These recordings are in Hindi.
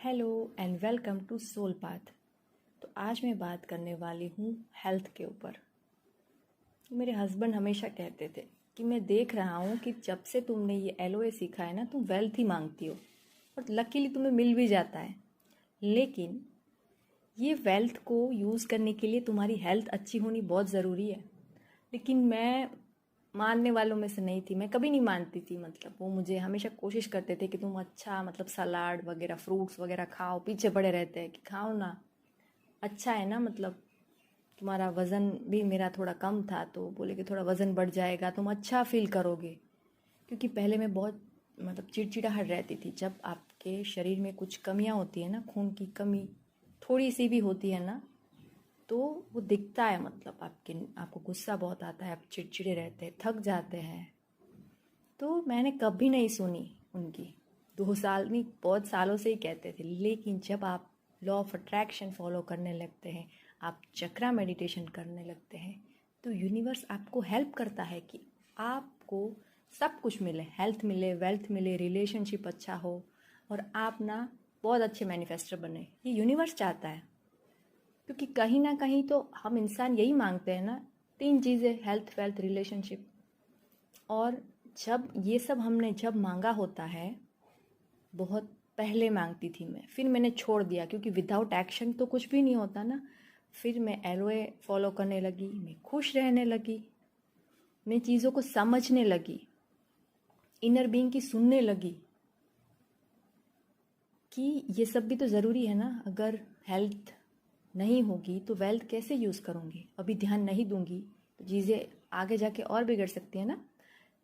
Hello and welcome to Soul Path. तो आज मैं बात करने वाली हूँ हेल्थ के ऊपर। मेरे हस्बैंड हमेशा कहते थे कि मैं देख रहा हूँ कि जब से तुमने ये एलओए सीखा है ना, तुम वेल्थ ही मांगती हो और लकीली तुम्हें मिल भी जाता है। लेकिन ये वेल्थ को यूज़ करने के लिए तुम्हारी हेल्थ अच्छी होनी बहुत ज़रूरी है। लेकिन मैं मानने वालों में से नहीं थी, मैं कभी नहीं मानती थी। मतलब वो मुझे हमेशा कोशिश करते थे कि तुम अच्छा सलाद वगैरह फ्रूट्स वगैरह खाओ, पीछे पड़े रहते हैं कि खाओ ना, अच्छा है ना, तुम्हारा वज़न भी मेरा थोड़ा कम था तो बोले कि थोड़ा वज़न बढ़ जाएगा, तुम अच्छा फील करोगे। क्योंकि पहले मैं बहुत चिड़चिड़ाहट रहती थी। जब आपके शरीर में कुछ कमियां होती है ना, खून की कमी थोड़ी सी भी होती है ना, तो वो दिखता है। आपको गुस्सा बहुत आता है, आप चिड़चिड़े रहते हैं, थक जाते हैं। तो मैंने कभी नहीं सुनी उनकी, 2 साल नहीं बहुत सालों से ही कहते थे। लेकिन जब आप लॉ ऑफ अट्रैक्शन फॉलो करने लगते हैं, आप चक्रा मेडिटेशन करने लगते हैं, तो यूनिवर्स आपको हेल्प करता है कि आपको सब कुछ मिले, हेल्थ मिले, वेल्थ मिले, रिलेशनशिप अच्छा हो और आप ना बहुत अच्छे मैनिफेस्टर बने। ये यूनिवर्स चाहता है। क्योंकि कहीं ना कहीं तो हम इंसान यही मांगते हैं ना, 3 चीज़ें, हेल्थ वेल्थ रिलेशनशिप। और जब ये सब हमने जब मांगा होता है, बहुत पहले मांगती थी मैं, फिर मैंने छोड़ दिया क्योंकि विदाउट एक्शन तो कुछ भी नहीं होता ना। फिर मैं एलओए फॉलो करने लगी, मैं खुश रहने लगी, मैं चीज़ों को समझने लगी, इनर बीइंग की सुनने लगी कि ये सब भी तो ज़रूरी है ना। अगर हेल्थ नहीं होगी तो वेल्थ कैसे यूज़ करूँगी, अभी ध्यान नहीं दूंगी तो चीज़ें आगे जाके और बिगड़ सकती है ना।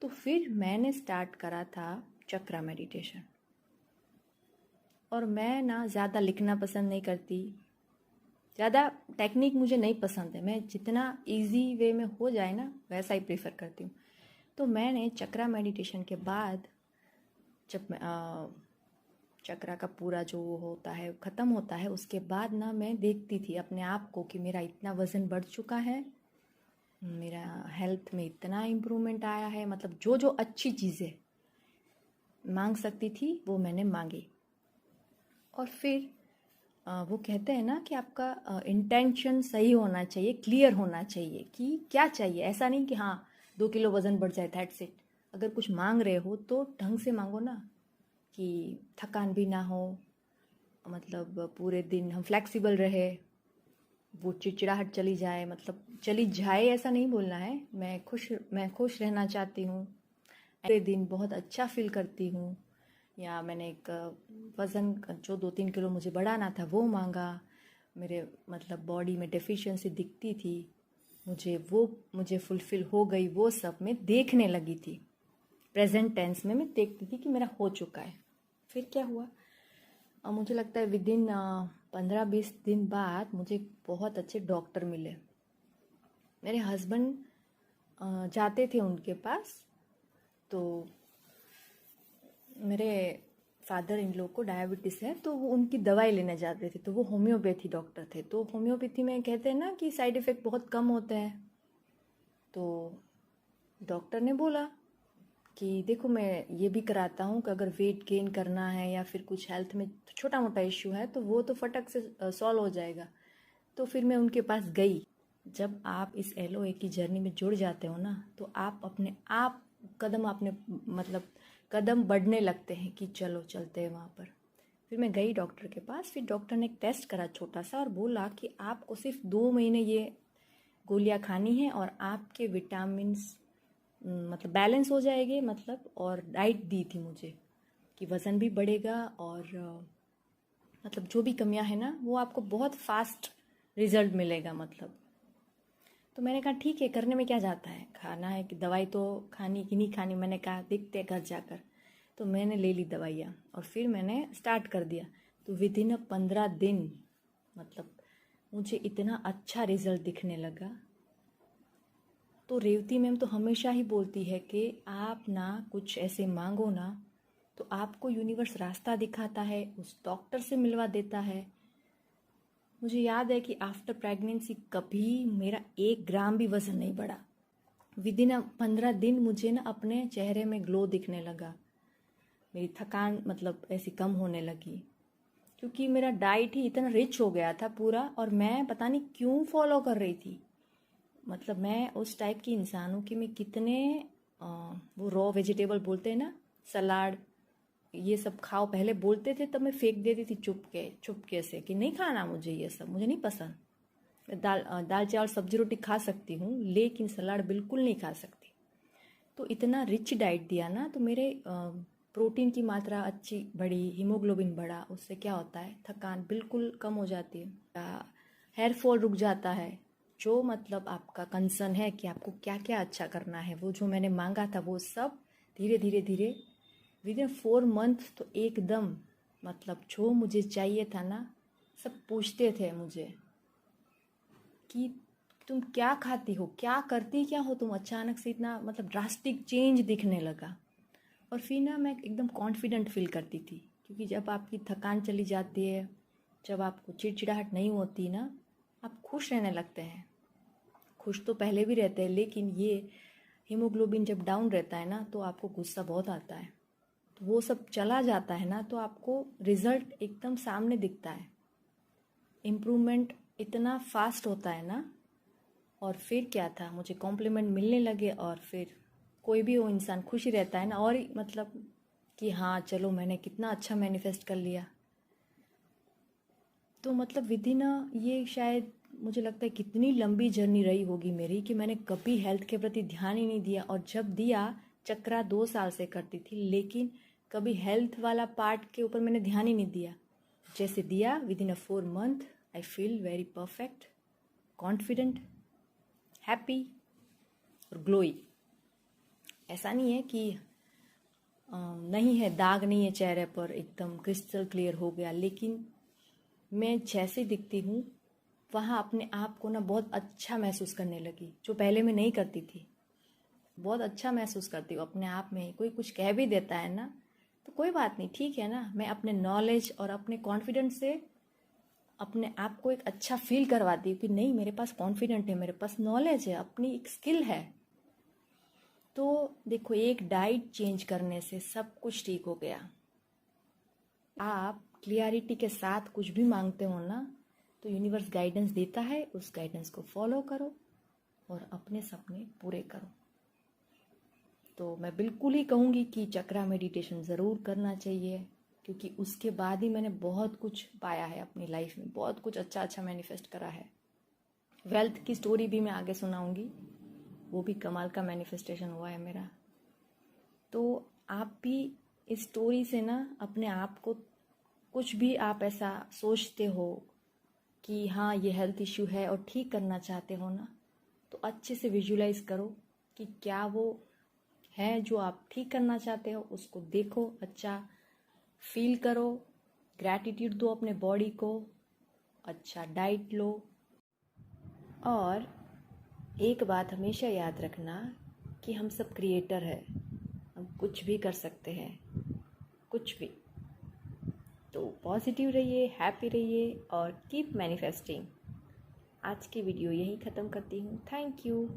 तो फिर मैंने स्टार्ट करा था चक्रा मेडिटेशन। और मैं ना ज़्यादा लिखना पसंद नहीं करती, ज़्यादा टेक्निक मुझे नहीं पसंद है, मैं जितना इजी वे में हो जाए ना वैसा ही प्रेफर करती हूँ। तो मैंने चक्रा मेडिटेशन के बाद, जब चक्रा का पूरा जो होता है ख़त्म होता है, उसके बाद ना मैं देखती थी अपने आप को कि मेरा इतना वज़न बढ़ चुका है, मेरा हेल्थ में इतना इम्प्रूवमेंट आया है। मतलब जो जो अच्छी चीज़ें मांग सकती थी वो मैंने मांगी। और फिर वो कहते हैं ना कि आपका इंटेंशन सही होना चाहिए, क्लियर होना चाहिए कि क्या चाहिए। ऐसा नहीं कि हाँ 2 किलो वज़न बढ़ जाए, दैट्स इट। अगर कुछ मांग रहे हो तो ढंग से मांगो ना, कि थकान भी ना हो, पूरे दिन हम फ्लेक्सिबल रहे, वो चिड़चिड़ाहट चली जाए, चली जाए ऐसा नहीं बोलना है। मैं खुश रहना चाहती हूँ, पूरे दिन बहुत अच्छा फील करती हूँ। या मैंने एक वज़न जो 2-3 किलो मुझे बढ़ाना था वो मांगा। मेरे बॉडी में डेफिशिएंसी दिखती थी, मुझे फुलफ़िल हो गई। वो सब मैं देखने लगी थी, प्रेजेंट टेंस में मैं देखती थी कि मेरा हो चुका है। फिर क्या हुआ, मुझे लगता है विदिन 15-20 दिन बाद मुझे बहुत अच्छे डॉक्टर मिले। मेरे हस्बैंड जाते थे उनके पास, तो मेरे फादर इन लोग को डायबिटीज़ है तो वो उनकी दवाई लेने जाते थे। तो वो होम्योपैथी डॉक्टर थे। तो होम्योपैथी में कहते हैं ना कि साइड इफ़ेक्ट बहुत कम होते हैं। तो डॉक्टर ने बोला कि देखो, मैं ये भी कराता हूँ कि अगर वेट गेन करना है या फिर कुछ हेल्थ में छोटा मोटा इश्यू है तो वो तो फटक से सॉल्व हो जाएगा। तो फिर मैं उनके पास गई। जब आप इस एलओए की जर्नी में जुड़ जाते हो ना, तो आप अपने आप कदम बढ़ने लगते हैं कि चलो चलते हैं वहाँ पर। फिर मैं गई डॉक्टर के पास। फिर डॉक्टर ने एक टेस्ट करा छोटा सा और बोला कि आपको सिर्फ 2 महीने ये गोलियाँ खानी है और आपके विटामिन्स बैलेंस हो जाएंगे। और डाइट दी थी मुझे कि वज़न भी बढ़ेगा और जो भी कमियां हैं ना वो आपको बहुत फास्ट रिजल्ट मिलेगा। तो मैंने कहा ठीक है, करने में क्या जाता है, खाना है कि दवाई तो खानी कि नहीं खानी। मैंने कहा देखते हैं घर जाकर। तो मैंने ले ली दवाइयाँ और फिर मैंने स्टार्ट कर दिया। तो विदिन 15 दिन मुझे इतना अच्छा रिजल्ट दिखने लगा। तो रेवती मैम तो हमेशा ही बोलती है कि आप ना कुछ ऐसे मांगो ना, तो आपको यूनिवर्स रास्ता दिखाता है, उस डॉक्टर से मिलवा देता है। मुझे याद है कि आफ्टर प्रेगनेंसी कभी मेरा 1 ग्राम भी वज़न नहीं बढ़ा। विदिन 15 दिन मुझे ना अपने चेहरे में ग्लो दिखने लगा, मेरी थकान ऐसी कम होने लगी। क्योंकि मेरा डाइट ही इतना रिच हो गया था पूरा, और मैं पता नहीं क्यों फॉलो कर रही थी। मतलब मैं उस टाइप की इंसान हूँ कि मैं कितने वो रॉ वेजिटेबल बोलते हैं ना, सलाद, ये सब खाओ पहले बोलते थे, तब मैं फेंक देती थी चुपके से कि नहीं खाना मुझे, ये सब मुझे नहीं पसंद। मैं दाल चावल सब्जी रोटी खा सकती हूँ, लेकिन सलाद बिल्कुल नहीं खा सकती। तो इतना रिच डाइट दिया ना, तो मेरे प्रोटीन की मात्रा अच्छी बढ़ी, हीमोग्लोबिन बढ़ा। उससे क्या होता है, थकान बिल्कुल कम हो जाती है, हेयर फॉल रुक जाता है। जो मतलब आपका कंसर्न है कि आपको क्या क्या अच्छा करना है, वो जो मैंने मांगा था वो सब धीरे धीरे धीरे विद इन 4 मंथ तो एकदम, मतलब जो मुझे चाहिए था ना, सब पूछते थे मुझे कि तुम क्या खाती हो, क्या करती क्या हो तुम, अचानक से इतना मतलब ड्रास्टिक चेंज दिखने लगा। और फिर ना मैं एकदम कॉन्फिडेंट फील करती थी, क्योंकि जब आपकी थकान चली जाती है, जब आपको चिड़चिड़ाहट नहीं होती ना, आप खुश रहने लगते हैं। खुश तो पहले भी रहते हैं, लेकिन ये हीमोग्लोबिन जब डाउन रहता है ना, तो आपको गुस्सा बहुत आता है। तो वो सब चला जाता है ना, तो आपको रिजल्ट एकदम सामने दिखता है, इम्प्रूवमेंट इतना फास्ट होता है ना। और फिर क्या था, मुझे कॉम्प्लीमेंट मिलने लगे, और फिर कोई भी वो इंसान खुश ही रहता है ना, और मतलब कि हाँ चलो मैंने कितना अच्छा मैनिफेस्ट कर लिया। तो मतलब विद इन ये शायद मुझे लगता है कितनी लंबी जर्नी रही होगी मेरी, कि मैंने कभी हेल्थ के प्रति ध्यान ही नहीं दिया। और जब दिया, चक्रा 2 साल से करती थी, लेकिन कभी हेल्थ वाला पार्ट के ऊपर मैंने ध्यान ही नहीं दिया। जैसे दिया, with in 4 month I feel very perfect, confident, happy और ग्लोई। ऐसा नहीं है कि नहीं है, दाग नहीं है चेहरे पर, एकदम क्रिस्टल क्लियर हो गया। लेकिन मैं जैसे दिखती हूँ, वहाँ अपने आप को ना बहुत अच्छा महसूस करने लगी, जो पहले मैं नहीं करती थी। बहुत अच्छा महसूस करती हूँ अपने आप में। कोई कुछ कह भी देता है ना, तो कोई बात नहीं, ठीक है ना। मैं अपने नॉलेज और अपने कॉन्फिडेंस से अपने आप को एक अच्छा फील करवाती हूँ कि नहीं, मेरे पास कॉन्फिडेंट है, मेरे पास नॉलेज है, अपनी एक स्किल है। तो देखो, एक डाइट चेंज करने से सब कुछ ठीक हो गया। आप क्लियरिटी के साथ कुछ भी मांगते हो ना, तो यूनिवर्स गाइडेंस देता है, उस गाइडेंस को फॉलो करो और अपने सपने पूरे करो। तो मैं बिल्कुल ही कहूँगी कि चक्रा मेडिटेशन ज़रूर करना चाहिए, क्योंकि उसके बाद ही मैंने बहुत कुछ पाया है अपनी लाइफ में, बहुत कुछ अच्छा अच्छा मैनिफेस्ट करा है। वेल्थ की स्टोरी भी मैं आगे सुनाऊंगी, वो भी कमाल का मैनिफेस्टेशन हुआ है मेरा। तो आप भी इस स्टोरी से ना अपने आप को, कुछ भी आप ऐसा सोचते हो कि हाँ ये हेल्थ इश्यू है और ठीक करना चाहते हो ना, तो अच्छे से विजुलाइज करो कि क्या वो है जो आप ठीक करना चाहते हो। उसको देखो, अच्छा फील करो, ग्रैटिट्यूड दो अपने बॉडी को, अच्छा डाइट लो। और एक बात हमेशा याद रखना कि हम सब क्रिएटर हैं, हम कुछ भी कर सकते हैं, कुछ भी। तो पॉजिटिव रहिए, हैप्पी रहिए और कीप मैनिफेस्टिंग। आज की वीडियो यहीं ख़त्म करती हूँ। Thank you.